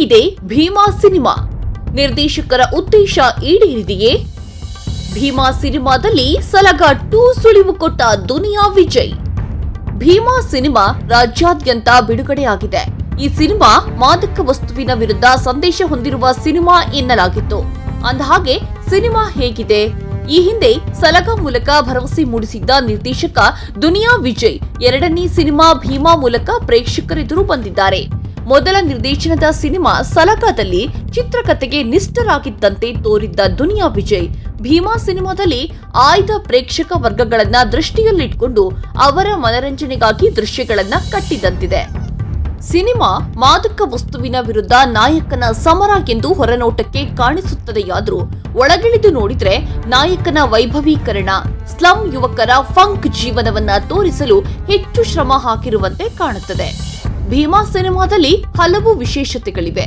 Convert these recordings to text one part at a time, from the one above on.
ಹೇಗಿದೆ ಭೀಮಾ ಸಿನಿಮಾ? ನಿರ್ದೇಶಕರ ಉದ್ದೇಶ ಈಡೇರಿದೆಯೇ? ಭೀಮಾ ಸಿನಿಮಾದಲ್ಲಿ ಸಲಗ 2 ಸುಳಿವು ಕೊಟ್ಟ ದುನಿಯಾ ವಿಜಯ್. ಭೀಮಾ ಸಿನಿಮಾ ರಾಜ್ಯಾದ್ಯಂತ ಬಿಡುಗಡೆಯಾಗಿದೆ. ಈ ಸಿನಿಮಾ ಮಾದಕ ವಸ್ತುವಿನ ವಿರುದ್ಧ ಸಂದೇಶ ಹೊಂದಿರುವ ಸಿನಿಮಾ ಎನ್ನಲಾಗಿತ್ತು. ಅಂದಹಾಗೆ ಸಿನಿಮಾ ಹೇಗಿದೆ? ಈ ಹಿಂದೆ ಸಲಗ ಮೂಲಕ ಭರವಸೆ ಮೂಡಿಸಿದ್ದ ನಿರ್ದೇಶಕ ದುನಿಯಾ ವಿಜಯ್ ಎರಡನೇ ಸಿನಿಮಾ ಭೀಮಾ ಮೂಲಕ ಪ್ರೇಕ್ಷಕರೆದುರು ಬಂದಿದ್ದಾರೆ. ಮೊದಲ ನಿರ್ದೇಶನದ ಸಿನಿಮಾ ಸಲಗದಲ್ಲಿ ಚಿತ್ರಕಥೆಗೆ ನಿಷ್ಠರಾಗಿದ್ದಂತೆ ತೋರಿದ್ದ ದುನಿಯಾ ವಿಜಯ್ ಭೀಮಾ ಸಿನಿಮಾದಲ್ಲಿ ಆಯ್ದ ಪ್ರೇಕ್ಷಕ ವರ್ಗಗಳನ್ನ ದೃಷ್ಟಿಯಲ್ಲಿಟ್ಕೊಂಡು ಅವರ ಮನರಂಜನೆಗಾಗಿ ದೃಶ್ಯಗಳನ್ನ ಕಟ್ಟಿದಂತಿದೆ. ಸಿನಿಮಾ ಮಾದಕ ವಸ್ತುವಿನ ವಿರುದ್ಧ ನಾಯಕನ ಸಮರ ಎಂದು ಹೊರನೋಟಕ್ಕೆ ಕಾಣಿಸುತ್ತದೆಯಾದರೂ ಒಳಗಿಳಿದು ನೋಡಿದ್ರೆ ನಾಯಕನ ವೈಭವೀಕರಣ, ಸ್ಲಂ ಯುವಕರ ಫಂಕ್ ಜೀವನವನ್ನ ತೋರಿಸಲು ಹೆಚ್ಚು ಶ್ರಮ ಹಾಕಿರುವಂತೆ ಕಾಣುತ್ತದೆ. ಭೀಮಾ ಸಿನಿಮಾದಲ್ಲಿ ಹಲವು ವಿಶೇಷತೆಗಳಿವೆ.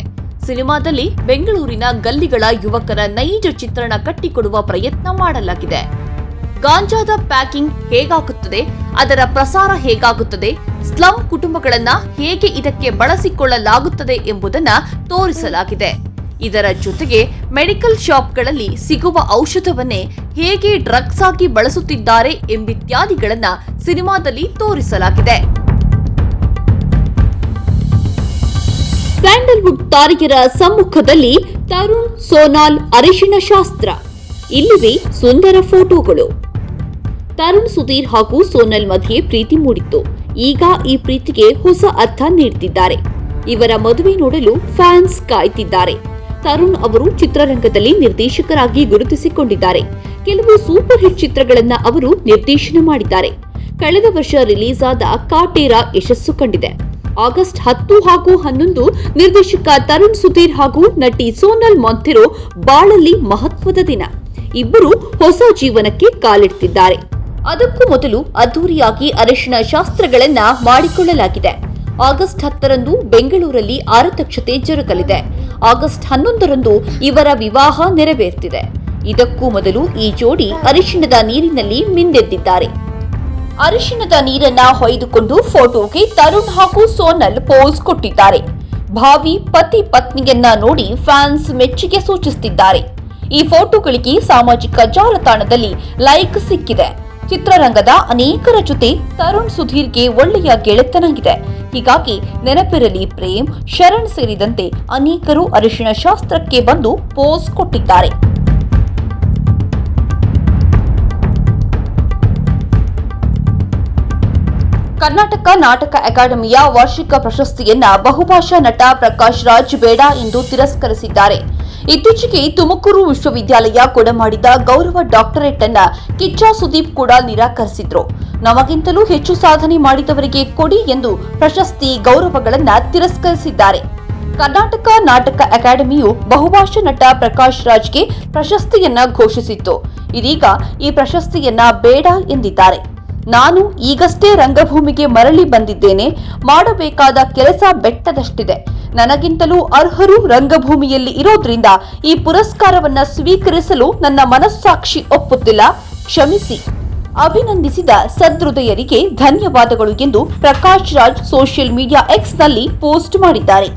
ಸಿನಿಮಾದಲ್ಲಿ ಬೆಂಗಳೂರಿನ ಗಲ್ಲಿಗಳ ಯುವಕರ ನೈಜ ಚಿತ್ರಣ ಕಟ್ಟಿಕೊಡುವ ಪ್ರಯತ್ನ ಮಾಡಲಾಗಿದೆ. ಗಾಂಜಾದ ಪ್ಯಾಕಿಂಗ್ ಹೇಗಾಗುತ್ತದೆ, ಅದರ ಪ್ರಸಾರ ಹೇಗಾಗುತ್ತದೆ, ಸ್ಲಂ ಕುಟುಂಬಗಳನ್ನ ಹೇಗೆ ಇದಕ್ಕೆ ಬಳಸಿಕೊಳ್ಳಲಾಗುತ್ತದೆ ಎಂಬುದನ್ನ ತೋರಿಸಲಾಗಿದೆ. ಇದರ ಜೊತೆಗೆ ಮೆಡಿಕಲ್ ಶಾಪ್ಗಳಲ್ಲಿ ಸಿಗುವ ಔಷಧವನ್ನೇ ಹೇಗೆ ಡ್ರಗ್ಸ್ ಆಗಿ ಬಳಸುತ್ತಿದ್ದಾರೆ ಎಂಬಿತ್ಯಾದಿಗಳನ್ನ ಸಿನಿಮಾದಲ್ಲಿ ತೋರಿಸಲಾಗಿದೆ. ಸ್ಯಾಂಡಲ್ವುಡ್ ತಾರೆಯರ ಸಮ್ಮುಖದಲ್ಲಿ ತರುಣ್ ಸೋನಾಲ್ ಅರಿಶಿಣ ಶಾಸ್ತ್ರ. ಇಲ್ಲಿವೆ ಸುಂದರ ಫೋಟೋಗಳು. ತರುಣ್ ಸುಧೀರ್ ಹಾಗೂ ಸೋನಲ್ ಮಧ್ಯೆ ಪ್ರೀತಿ ಮೂಡಿತ್ತು. ಈಗ ಈ ಪ್ರೀತಿಗೆ ಹೊಸ ಅರ್ಥ ನೀಡುತ್ತಿದ್ದಾರೆ. ಇವರ ಮದುವೆ ನೋಡಲು ಫ್ಯಾನ್ಸ್ ಕಾಯ್ತಿದ್ದಾರೆ. ತರುಣ್ ಅವರು ಚಿತ್ರರಂಗದಲ್ಲಿ ನಿರ್ದೇಶಕರಾಗಿ ಗುರುತಿಸಿಕೊಂಡಿದ್ದಾರೆ. ಕೆಲವು ಸೂಪರ್ ಹಿಟ್ ಚಿತ್ರಗಳನ್ನ ಅವರು ನಿರ್ದೇಶನ ಮಾಡಿದ್ದಾರೆ. ಕಳೆದ ವರ್ಷ ರಿಲೀಸ್ ಆದ ಕಾಟೇರ ಯಶಸ್ಸು ಕಂಡಿದೆ. ಆಗಸ್ಟ್ 10 ಹಾಗೂ 11 ನಿರ್ದೇಶಕ ತರುಣ್ ಸುಧೀರ್ ಹಾಗೂ ನಟಿ ಸೋನಲ್ ಮೊಂತೆರೋ ಬಾಳಲ್ಲಿ ಮಹತ್ವದ ದಿನ. ಇಬ್ಬರು ಹೊಸ ಜೀವನಕ್ಕೆ ಕಾಲಿಡ್ತಿದ್ದಾರೆ. ಅದಕ್ಕೂ ಮೊದಲು ಅದ್ದೂರಿಯಾಗಿ ಅರಿಶಿಣ ಶಾಸ್ತ್ರಗಳನ್ನ ಮಾಡಿಕೊಳ್ಳಲಾಗಿದೆ. ಆಗಸ್ಟ್ 10ರಂದು ಬೆಂಗಳೂರಲ್ಲಿ ಆರತಕ್ಷತೆ ಜರುಗಲಿದೆ. ಆಗಸ್ಟ್ 11ರಂದು ಇವರ ವಿವಾಹ ನೆರವೇರ್ತಿದೆ. ಇದಕ್ಕೂ ಮೊದಲು ಈ ಜೋಡಿ ಅರಿಶಿಣದ ನೀರಿನಲ್ಲಿ ಮಿಂದೆದ್ದಿದ್ದಾರೆ. ಅರಿಶಿಣದ ನೀರನ್ನ ಹೊಯ್ದುಕೊಂಡು ಫೋಟೋಗೆ ತರುಣ್ ಹಾಗೂ ಸೋನಲ್ ಪೋಸ್ ಕೊಟ್ಟಿದ್ದಾರೆ. ಭಾವಿ ಪತಿ ಪತ್ನಿಯನ್ನ ನೋಡಿ ಫ್ಯಾನ್ಸ್ ಮೆಚ್ಚುಗೆ ಸೂಚಿಸುತ್ತಿದ್ದಾರೆ. ಈ ಫೋಟೋಗಳಿಗೆ ಸಾಮಾಜಿಕ ಜಾಲತಾಣದಲ್ಲಿ ಲೈಕ್ ಸಿಕ್ಕಿದೆ. ಚಿತ್ರರಂಗದ ಅನೇಕರ ಜೊತೆ ತರುಣ್ ಸುಧೀರ್ಗೆ ಒಳ್ಳೆಯ ಗೆಳೆತನಾಗಿದೆ. ಹೀಗಾಗಿ ನೆನಪಿರಲಿ ಪ್ರೇಮ್, ಶರಣ್ ಸೇರಿದಂತೆ ಅನೇಕರು ಅರಿಶಿಣ ಶಾಸ್ತ್ರಕ್ಕೆ ಬಂದು ಪೋಸ್ ಕೊಟ್ಟಿದ್ದಾರೆ. ಕರ್ನಾಟಕ ನಾಟಕ ಅಕಾಡೆಮಿಯ ವಾರ್ಷಿಕ ಪ್ರಶಸ್ತಿಯನ್ನ ಬಹುಭಾಷಾ ನಟ ಪ್ರಕಾಶ್ ರಾಜ್ ಬೇಡ ಎಂದು ತಿರಸ್ಕರಿಸಿದ್ದಾರೆ. ಇತ್ತೀಚೆಗೆ ತುಮಕೂರು ವಿಶ್ವವಿದ್ಯಾಲಯ ಕೊಡಮಾಡಿದ ಗೌರವ ಡಾಕ್ಟರೇಟ್ ಅನ್ನ ಕಿಚ್ಚ ಸುದೀಪ್ ಕೂಡ ನಿರಾಕರಿಸಿದ್ರು. ನಮಗಿಂತಲೂ ಹೆಚ್ಚು ಸಾಧನೆ ಮಾಡಿದವರಿಗೆ ಕೊಡಿ ಎಂದು ಪ್ರಶಸ್ತಿ ಗೌರವಗಳನ್ನ ತಿರಸ್ಕರಿಸಿದ್ದಾರೆ. ಕರ್ನಾಟಕ ನಾಟಕ ಅಕಾಡೆಮಿಯು ಬಹುಭಾಷಾ ನಟ ಪ್ರಕಾಶ್ ರಾಜ್ಗೆ ಪ್ರಶಸ್ತಿಯನ್ನ ಘೋಷಿಸಿತ್ತು. ಇದೀಗ ಈ ಪ್ರಶಸ್ತಿಯನ್ನ ಬೇಡ ಎಂದಿದ್ದಾರೆ. ನಾನು ಈಗಷ್ಟೇ ರಂಗಭೂಮಿಗೆ ಮರಳಿ ಬಂದಿದ್ದೇನೆ. ಮಾಡಬೇಕಾದ ಕೆಲಸ ಬೆಟ್ಟದಷ್ಟಿದೆ. ನನಗಿಂತಲೂ ಅರ್ಹರು ರಂಗಭೂಮಿಯಲ್ಲಿ ಇರೋದ್ರಿಂದ ಈ ಪುರಸ್ಕಾರವನ್ನ ಸ್ವೀಕರಿಸಲು ನನ್ನ ಮನಸ್ಸಾಕ್ಷಿ ಒಪ್ಪುತ್ತಿಲ್ಲ, ಕ್ಷಮಿಸಿ. ಅಭಿನಂದಿಸಿದ ಸಹೃದಯರಿಗೆ ಧನ್ಯವಾದಗಳು ಎಂದು ಪ್ರಕಾಶ್ ರಾಜ್ ಸೋಷಿಯಲ್ ಮೀಡಿಯಾ ಎಕ್ಸ್ನಲ್ಲಿ ಪೋಸ್ಟ್ ಮಾಡಿದ್ದಾರೆ.